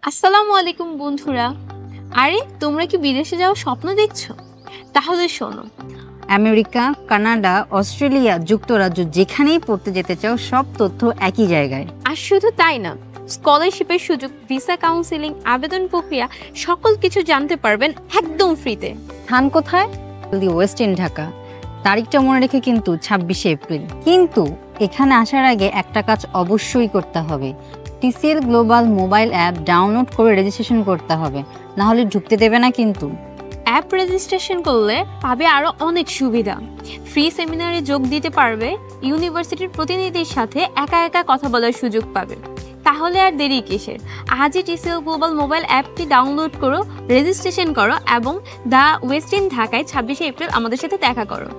আসসালামু আলাইকুম বন্ধুরা। আরে তোমরা কি বিদেশে যাওয়ার স্বপ্ন দেখছো? তাহলে শোনো, আমেরিকা, কানাডা, অস্ট্রেলিয়া, যুক্তরাজ্য যেখানেই পড়তে যেতে চাও সব তথ্য একই জায়গায়। আর শুধু তাই না, স্কলারশিপের সুযোগ, ভিসা কাউন্সিলিং, আবেদন প্রক্রিয়া সকল কিছু জানতে পারবেন একদম ফ্রিতে। স্থান কোথায়? দি ওয়েস্ট ইন ঢাকা। তারিখটা মনে রেখে কিন্তু 26শে এপ্রিল। কিন্তু এখানে আসার আগে একটা কাজ অবশ্যই করতে হবে। TCL global mobile app download করে রেজিস্ট্রেশন করতে হবে, না হলে ঢুকতে দেবে না কিন্তু। অ্যাপ রেজিস্ট্রেশন করলে পাবে আরও অনেক সুবিধা। ফ্রি সেমিনারে যোগ দিতে পারবে, ইউনিভার্সিটির প্রতিনিধির সাথে একা একা কথা বলার সুযোগ পাবে। তাহলে আর দেরি কিসের? আজই টিসিএল গ্লোবাল মোবাইল অ্যাপটি ডাউনলোড করো, রেজিস্ট্রেশন করো এবং দ্য ওয়েস্ট ইন ঢাকায় 26শে এপ্রিল আমাদের সাথে দেখা করো।